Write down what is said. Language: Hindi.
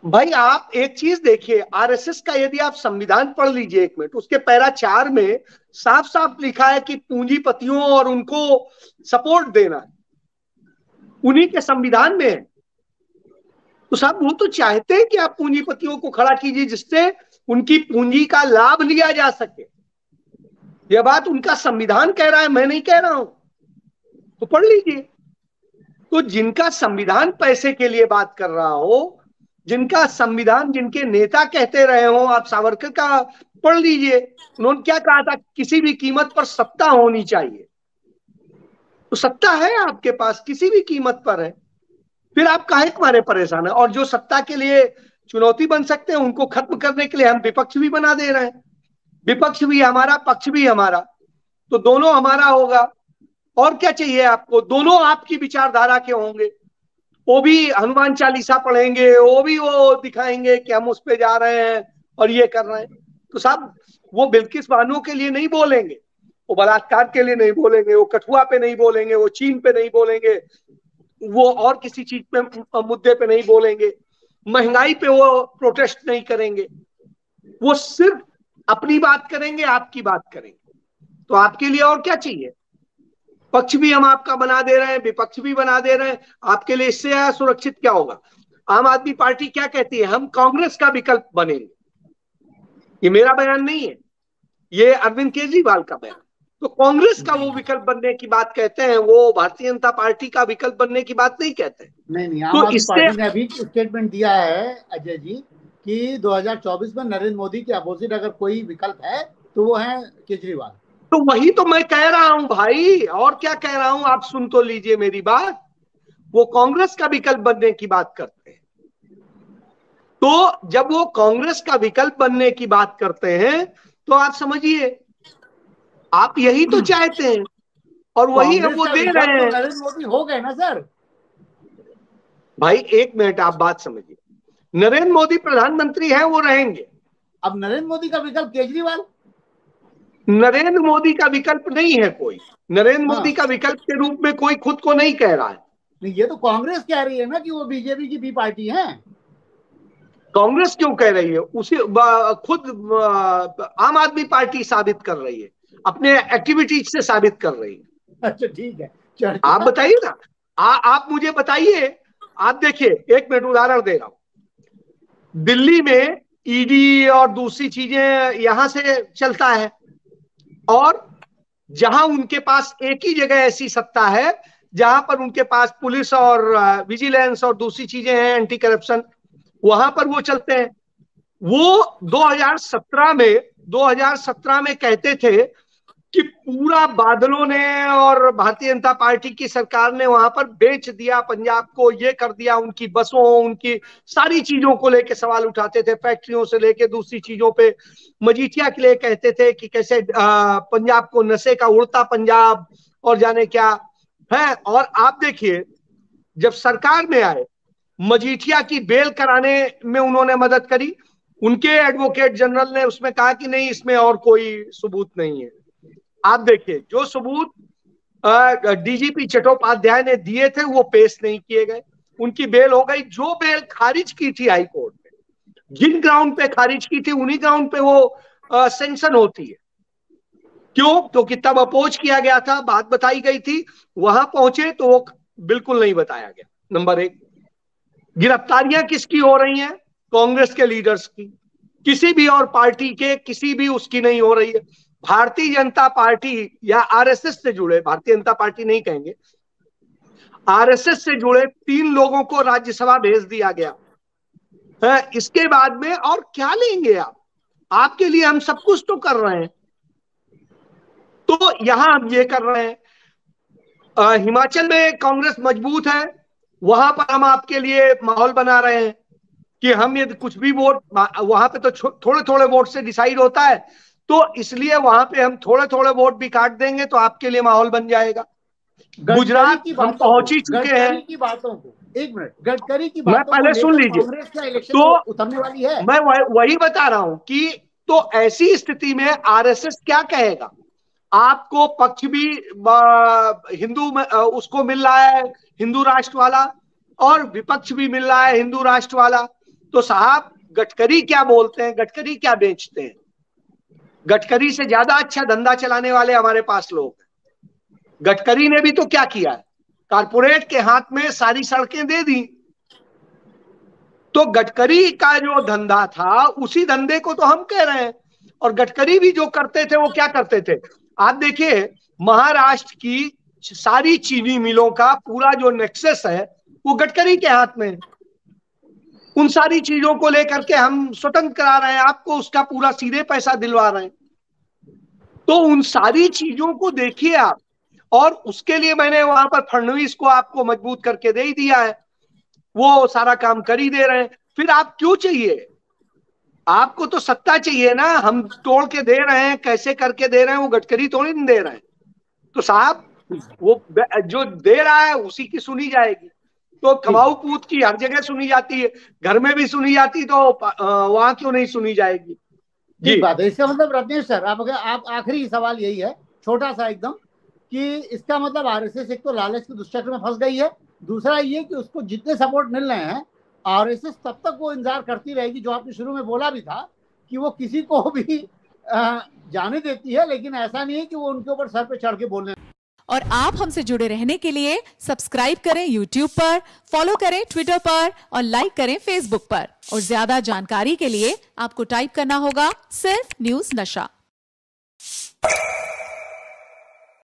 भाई आप एक चीज देखिए, आरएसएस का यदि आप संविधान पढ़ लीजिए 1 मिनट, उसके पैरा 4 में साफ साफ लिखा है कि पूंजीपतियों और उनको सपोर्ट देना है, उन्हीं के संविधान में है। तो साहब वो तो चाहते हैं कि आप पूंजीपतियों को खड़ा कीजिए जिससे उनकी पूंजी का लाभ लिया जा सके। यह बात उनका संविधान कह रहा है, मैं नहीं कह रहा हूं, तो पढ़ लीजिए। तो जिनका संविधान पैसे के लिए बात कर रहा हो, जिनका संविधान, जिनके नेता कहते रहे हो, आप सावरकर का पढ़ लीजिए। उन्होंने क्या कहा था, किसी भी कीमत पर सत्ता होनी चाहिए। तो सत्ता है आपके पास, किसी भी कीमत पर है, फिर आप काहे तुम्हारे परेशान है। और जो सत्ता के लिए चुनौती बन सकते हैं उनको खत्म करने के लिए हम विपक्ष भी बना दे रहे हैं। विपक्ष भी हमारा, पक्ष भी हमारा, तो दोनों हमारा होगा। और क्या चाहिए आपको, दोनों आपकी विचारधारा के होंगे। वो भी हनुमान चालीसा पढ़ेंगे, वो भी वो दिखाएंगे कि हम उस पे जा रहे हैं और ये कर रहे हैं। तो साहब वो बिल्किस बानो के लिए नहीं बोलेंगे, वो बलात्कार के लिए नहीं बोलेंगे, वो कठुआ पे नहीं बोलेंगे, वो चीन पे नहीं बोलेंगे, वो और किसी चीज पे, मुद्दे पे नहीं बोलेंगे, महंगाई पे वो प्रोटेस्ट नहीं करेंगे। वो सिर्फ अपनी बात करेंगे, आपकी बात करेंगे। तो आपके लिए और क्या चाहिए। पक्ष भी हम आपका बना दे रहे हैं, विपक्ष भी बना दे रहे हैं, आपके लिए इससे सुरक्षित क्या होगा। आम आदमी पार्टी क्या कहती है, हम कांग्रेस का विकल्प बनेंगे। ये मेरा बयान नहीं है, ये अरविंद केजरीवाल का बयान। तो कांग्रेस का वो विकल्प बनने की बात कहते हैं, वो भारतीय जनता पार्टी का विकल्प बनने की बात नहीं कहते हैं। नहीं नहीं, आम तो आदमी इससे, पार्टी ने अभी स्टेटमेंट दिया है अजय जी कि 2024 में नरेंद्र मोदी के अपोजिट अगर कोई विकल्प है तो वो है केजरीवाल। तो वही तो मैं कह रहा हूं भाई, और क्या कह रहा हूं, आप सुन तो लीजिए मेरी बात। वो कांग्रेस का विकल्प बनने की बात करते हैं। तो जब वो कांग्रेस का विकल्प बनने की बात करते हैं, तो आप समझिए, आप यही तो चाहते हैं और वही है कांग्रेस वो का दे विकल्प रहे तो हैं। नरेंद्र मोदी हो गए ना सर। भाई 1 मिनट आप बात समझिए, नरेंद्र मोदी प्रधानमंत्री हैं, वो रहेंगे। अब नरेंद्र मोदी का विकल्प केजरीवाल। नरेंद्र मोदी का विकल्प नहीं है कोई, नरेंद्र मोदी हाँ, का विकल्प के रूप में कोई खुद को नहीं कह रहा है। नहीं ये तो कांग्रेस कह रही है ना कि वो बीजेपी की बी पार्टी है। कांग्रेस क्यों कह रही है, उसे खुद आम आदमी पार्टी साबित कर रही है, अपने एक्टिविटीज से साबित कर रही है। अच्छा ठीक है, आप चर्चा। बताइए ना, आप मुझे बताइए। आप देखिए, 1 मिनट उदाहरण दे रहा हूं, दिल्ली में ईडी और दूसरी चीजें यहां से चलता है, और जहां उनके पास एक ही जगह ऐसी सत्ता है जहां पर उनके पास पुलिस और विजिलेंस और दूसरी चीजें हैं, एंटी करप्शन, वहां पर वो चलते हैं। वो 2017 में 2017 में कहते थे कि पूरा बादलों ने और भारतीय जनता पार्टी की सरकार ने वहां पर बेच दिया पंजाब को, ये कर दिया, उनकी बसों, उनकी सारी चीजों को लेके सवाल उठाते थे, फैक्ट्रियों से लेके दूसरी चीजों पे। मजीठिया के लिए कहते थे कि कैसे पंजाब को नशे का उड़ता पंजाब और जाने क्या है। और आप देखिए, जब सरकार में आए, मजीठिया की बेल कराने में उन्होंने मदद करी। उनके एडवोकेट जनरल ने उसमें कहा कि नहीं, इसमें और कोई सबूत नहीं है। आप देखिए, जो सबूत डीजीपी चट्टोपाध्याय ने दिए थे वो पेश नहीं किए गए, उनकी बेल हो गई। जो बेल खारिज की थी हाई कोर्ट में, जिन ग्राउंड पे खारिज की थी उन्हीं ग्राउंड पे वो सेंक्शन होती है। क्यों, क्योंकि तब अपोज किया गया था, बात बताई गई थी, वहां पहुंचे तो वो बिल्कुल नहीं बताया गया। नंबर 1, गिरफ्तारियां किसकी हो रही हैं, कांग्रेस के लीडर्स की, किसी भी और पार्टी के किसी भी उसकी नहीं हो रही है। भारतीय जनता पार्टी या आरएसएस से जुड़े, भारतीय जनता पार्टी नहीं कहेंगे, आरएसएस से जुड़े 3 लोगों को राज्यसभा भेज दिया गया है। इसके बाद में और क्या लेंगे आप, आपके लिए हम सब कुछ तो कर रहे हैं। तो यहां हम ये कर रहे हैं। हिमाचल में कांग्रेस मजबूत है, वहां पर हम आपके लिए माहौल बना रहे हैं कि हम यदि कुछ भी वोट, वहां पे तो थोड़े थोड़े वोट से डिसाइड होता है, तो इसलिए वहां पे हम थोड़े थोड़े वोट भी काट देंगे तो आपके लिए माहौल बन जाएगा। गडकरी गुजरात की हम बातों को, पहुंच ही चुके हैं। गडकरी की बातों को, एक मिनट, गडकरी की मैं बातों को पहले सुन लेकर लीजिए, कांग्रेस क्या इलेक्शन तो में उतरने वाली है। मैं वही बता रहा हूं कि तो ऐसी स्थिति में आरएसएस क्या कहेगा। आपको पक्ष भी हिंदू उसको मिल रहा है, हिंदू राष्ट्र वाला, और विपक्ष भी मिल रहा है हिंदू राष्ट्र वाला। तो साहब गडकरी क्या बोलते हैं, गडकरी क्या बेचते हैं? गडकरी से ज्यादा अच्छा धंधा चलाने वाले हमारे पास लोग हैं। गडकरी ने भी तो क्या किया है, कारपोरेट के हाथ में सारी सड़कें दे दी। तो गडकरी का जो धंधा था उसी धंधे को तो हम कह रहे हैं। और गडकरी भी जो करते थे वो क्या करते थे, आप देखिए महाराष्ट्र की सारी चीनी मिलों का पूरा जो नेक्सस है वो गडकरी के हाथ में है। उन सारी चीजों को लेकर के हम स्वतंत्र करा रहे हैं, आपको उसका पूरा सीधे पैसा दिलवा रहे हैं। तो उन सारी चीजों को देखिए आप, और उसके लिए मैंने वहां पर फडणवीस को आपको मजबूत करके दे ही दिया है, वो सारा काम कर ही दे रहे हैं। फिर आप क्यों चाहिए? आपको तो सत्ता चाहिए ना, हम तोड़ के दे रहे हैं, कैसे करके दे रहे हैं, वो गडकरी थोड़ी नहीं दे रहे हैं। तो साहब वो जो दे रहा है उसी की सुनी जाएगी। तो कमाऊ पूत की हर जगह सुनी जाती है, घर में भी सुनी जाती, तो वहां क्यों नहीं सुनी जाएगी? ठीक बात है। इसका मतलब रत्नेश सर, आप आखिरी सवाल यही है छोटा सा एकदम, कि इसका मतलब आरएसएस एक तो लालच के दुष्चक्र में फंस गई है, दूसरा ये कि उसको जितने सपोर्ट मिल रहे हैं आरएसएस तब तक वो इंतजार करती रहेगी, जो आपने शुरू में बोला भी था कि वो किसी को भी जाने देती है, लेकिन ऐसा नहीं है कि वो उनके ऊपर सर पे चढ़ के बोलने। और आप हमसे जुड़े रहने के लिए सब्सक्राइब करें YouTube पर, फॉलो करें ट्विटर पर और लाइक करें Facebook पर। और ज्यादा जानकारी के लिए आपको टाइप करना होगा सिर्फ न्यूज़ नशा।